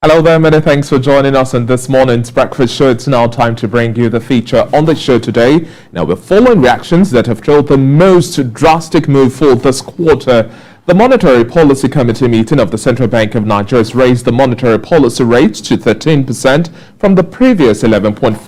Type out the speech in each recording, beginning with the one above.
Hello there, many thanks for joining us on this morning's breakfast show. It's now time to bring you the feature on the show today. Now, we're following reactions that have trailed the most drastic move for this quarter. The Monetary Policy Committee meeting of the Central Bank of Nigeria has raised the monetary policy rate to 13% from the previous 11.5%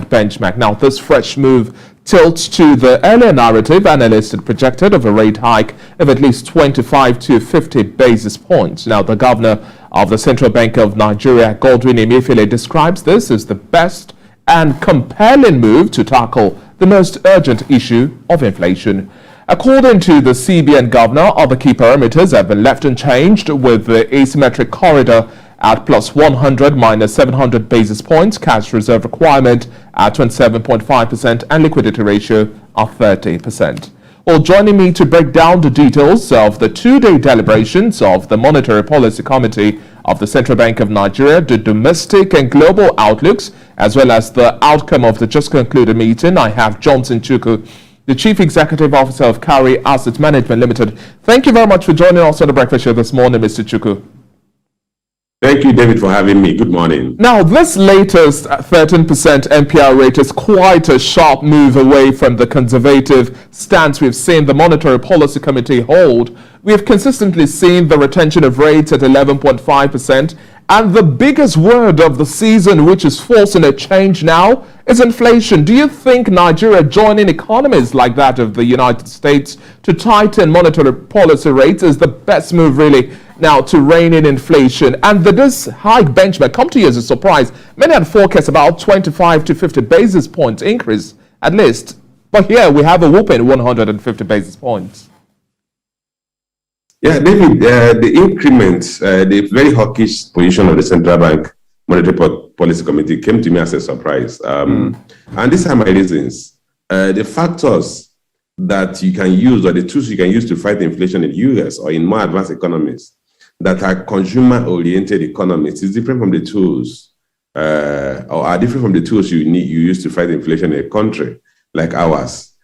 benchmark. Now, this fresh move tilts to the earlier narrative analysts had projected of a rate hike of at least 25 to 50 basis points. Now, the governor of the Central Bank of Nigeria, Godwin Emefiele, describes this as the best and compelling move to tackle the most urgent issue of inflation. According to the CBN governor, other key parameters have been left unchanged, with the asymmetric corridor at plus 100 minus 700 basis points, cash reserve requirement at 27.5%, and liquidity ratio of 30%. Well, joining me to break down the details of the two-day deliberations of the Monetary Policy Committee of the Central Bank of Nigeria, the domestic and global outlooks, as well as the outcome of the just concluded meeting, I have Johnson Chukwu, the Chief Executive Officer of Cowry Asset Management Limited. Thank you very much for joining us on the breakfast show this morning, Mr. Chukwu. Thank you, David, for having me. Good morning. Now, this latest 13% MPR rate is quite a sharp move away from the conservative stance we've seen the Monetary Policy Committee hold. We have consistently seen the retention of rates at 11.5%, and the biggest word of the season, which is forcing a change now, is inflation. Do you think Nigeria joining economies like that of the United States to tighten monetary policy rates is the best move, really, now to rein in inflation? And did this hike benchmark come to you as a surprise? Many had forecast about 25 to 50 basis points increase, at least. But here we have a whooping 150 basis points. Yeah, David, the increments, the very hawkish position of the Central Bank Monetary Policy Committee came to me as a surprise. And these are my reasons. The factors that you can use, or the tools you can use to fight inflation in the US or in more advanced economies that are consumer-oriented economies is different from the tools, or are different from the tools you use to fight inflation in a country like ours.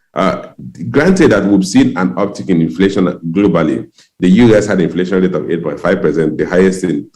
Granted that we've seen an uptick in inflation globally. The US had an inflation rate of 8.5%, the highest in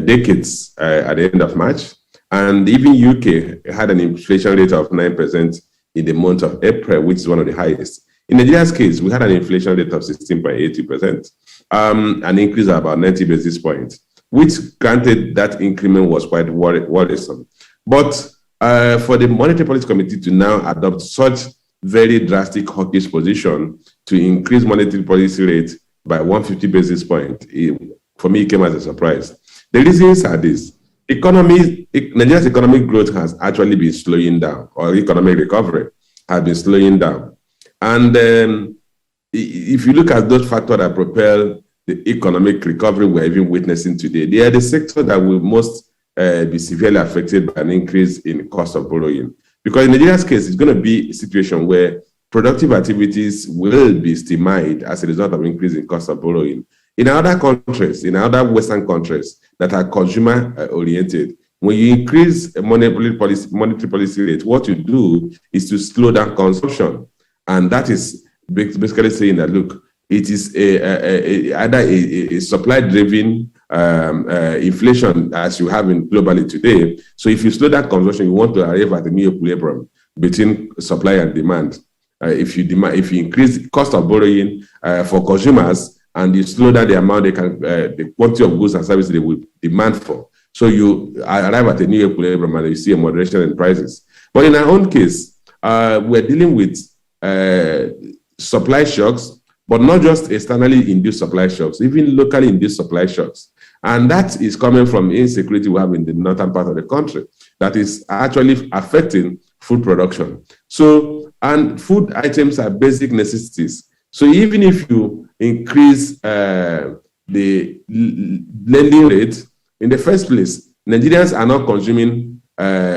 decades at the end of March. And even UK had an inflation rate of 9% in the month of April, which is one of the highest. In Nigeria's case, we had an inflation rate of 16.80%, an increase of about 90 basis points, which granted that increment was quite worrisome. But for the Monetary Policy Committee to now adopt such very drastic hawkish position to increase monetary policy rate by 150 basis points, for me, it came as a surprise. The reasons are this. Nigeria's economic growth has actually been slowing down, or economic recovery has been slowing down. And if you look at those factors that propel the economic recovery we're even witnessing today, they are the sector that will most be severely affected by an increase in the cost of borrowing. Because in Nigeria's case, it's going to be a situation where productive activities will be stymied as a result of increase in cost of borrowing. In other countries, in other Western countries that are consumer-oriented, when you increase monetary policy rate, what you do is to slow down consumption. And that is basically saying that, look, it is either a supply-driven inflation as you have in globally today. So if you slow down consumption, you want to arrive at a new equilibrium between supply and demand. If you increase the cost of borrowing for consumers and you slow down the amount the quantity of goods and services they will demand for, so you arrive at a new equilibrium and you see a moderation in prices. But in our own case, we're dealing with supply shocks, but not just externally induced supply shocks, even locally induced supply shocks. And that is coming from insecurity we have in the northern part of the country that is actually affecting food production. So, and food items are basic necessities. So even if you increase the lending rate, in the first place, Nigerians are not consuming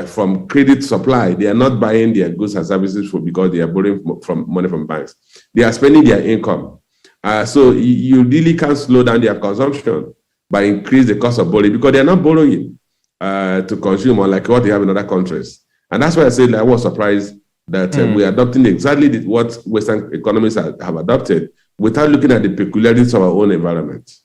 from credit supply. They are not buying their goods and services because they are borrowing money from banks. They are spending their income. So you really can't slow down their consumption by increase the cost of borrowing because they are not borrowing to consume unlike what they have in other countries. And that's why I said I was surprised that we are adopting exactly what Western economies have adopted without looking at the peculiarities of our own environment.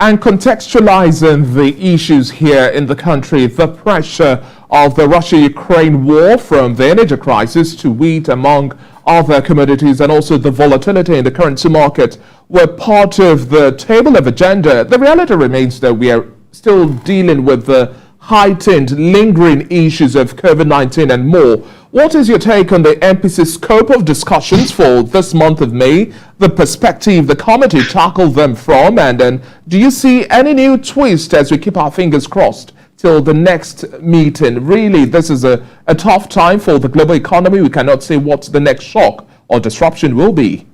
And contextualizing the issues here in the country, the pressure of the Russia-Ukraine war from the energy crisis to wheat, among other commodities, and also the volatility in the currency market were part of the table of agenda. The reality remains that we are still dealing with the heightened, lingering issues of COVID-19 and more. What is your take on the Mpc scope of discussions for this month of May, the perspective the committee tackled them from, and then do you see any new twist as we keep our fingers crossed till the next meeting? Really, this is a tough time for the global economy. We cannot say what the next shock or disruption will be.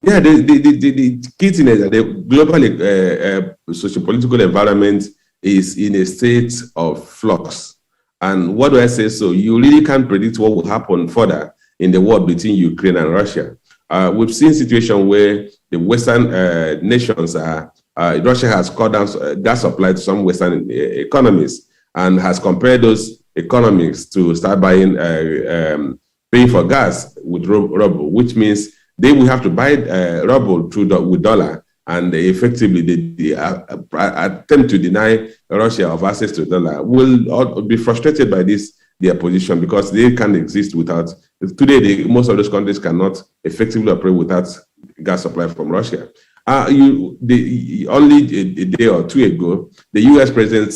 Yeah, the key thing is that the global socio-political environment is in a state of flux. And what do I say? So you really can't predict what will happen further in the war between Ukraine and Russia. We've seen situations where the Western nations Russia has cut down gas supply to some Western economies and has compared those economies to start buying, paying for gas with ruble, which means they will have to buy ruble with dollar. And effectively, the attempt to deny Russia of access to dollar will be frustrated by their position, because they can't exist without. Today, most of those countries cannot effectively operate without gas supply from Russia. Only a day or two ago, the U.S. president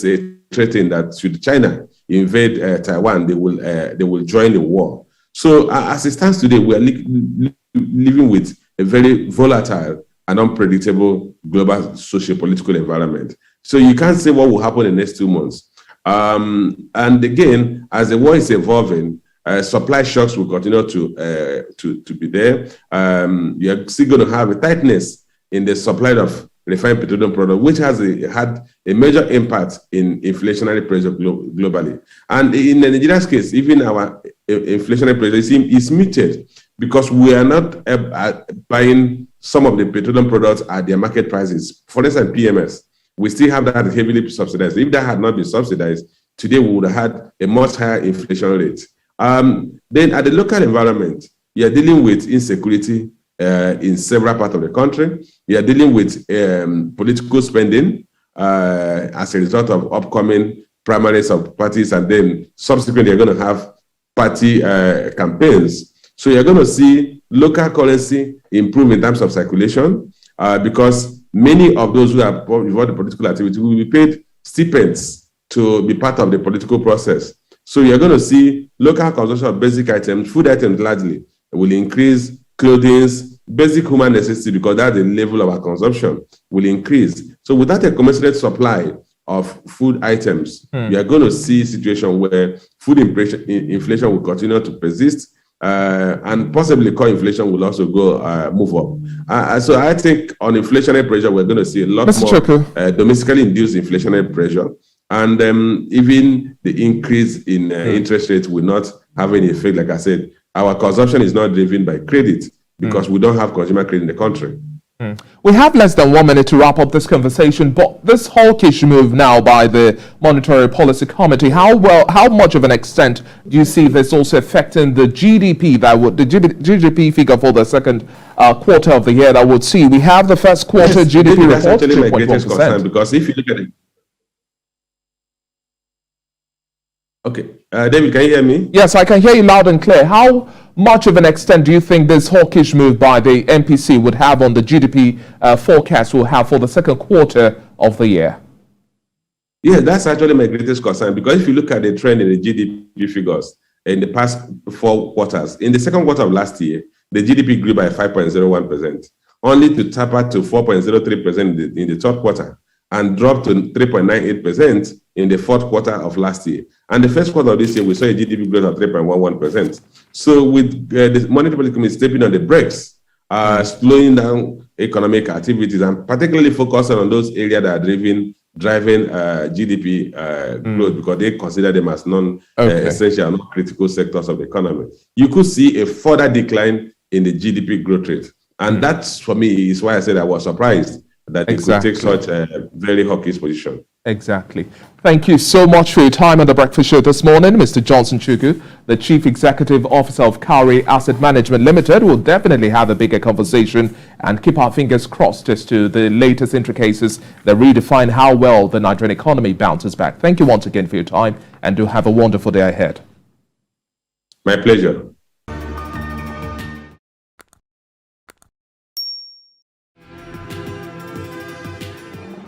threatened that should China invade Taiwan, they will join the war. So as it stands today, we are living with a very volatile and unpredictable global socio-political environment. So you can't say what will happen in the next 2 months. And again, as the war is evolving, supply shocks will continue to be there. You're still going to have a tightness in the supply of refined petroleum products, which has had a major impact in inflationary pressure globally. And in Nigeria's case, even our inflationary pressure is muted, because we are not buying some of the petroleum products at their market prices. For instance, PMS, we still have that heavily subsidized. If that had not been subsidized, today we would have had a much higher inflation rate. Then at the local environment, you are dealing with insecurity in several parts of the country. You are dealing with political spending as a result of upcoming primaries of parties, and then subsequently you're going to have party campaigns. So you're going to see local currency improve in terms of circulation, because many of those who are involved in political activity will be paid stipends to be part of the political process. So you're going to see local consumption of basic items, food items largely, will increase. Clothing, basic human necessity, because that's the level of our consumption, will increase. So without a commensurate supply of food items, you are going to see a situation where food inflation will continue to persist, and possibly core inflation will also move up. So I think on inflationary pressure, we're going to see a lot more domestically induced inflationary pressure, and even the increase in interest rates will not have any effect. Like I said, our consumption is not driven by credit, because we don't have consumer credit in the country. We have less than 1 minute to wrap up this conversation, but this hawkish move now by the Monetary Policy Committee, how much of an extent do you see this also affecting the GDP the GDP figure for the second quarter of the year that would see? We have the first quarter GDP report, that's actually my greatest concern, because if you look at it. Okay, David, can you hear me? Yes, I can hear you loud and clear. How much of an extent do you think this hawkish move by the MPC would have on the GDP forecast will have for the second quarter of the year? Yeah, that's actually my greatest concern, because if you look at the trend in the GDP figures in the past 4 quarters, in the second quarter of last year, the GDP grew by 5.01%, only to tap out to 4.03% in the third quarter, and dropped to 3.98% in the fourth quarter of last year. And the first quarter of this year, we saw a GDP growth of 3.11%. So with the Monetary Policy Committee stepping on the brakes, slowing down economic activities, and particularly focusing on those areas that are driving GDP growth, because they consider them as non-essential, non-critical sectors of the economy, you could see a further decline in the GDP growth rate. And that's, for me, is why I said I was surprised that they could take such a very hawkish position. Exactly. Thank you so much for your time on the Breakfast Show this morning, Mr. Johnson Chukwu, the Chief Executive Officer of Cowry Asset Management Limited. We'll definitely have a bigger conversation and keep our fingers crossed as to the latest intricacies that redefine how well the Nigerian economy bounces back. Thank you once again for your time, and do have a wonderful day ahead. My pleasure.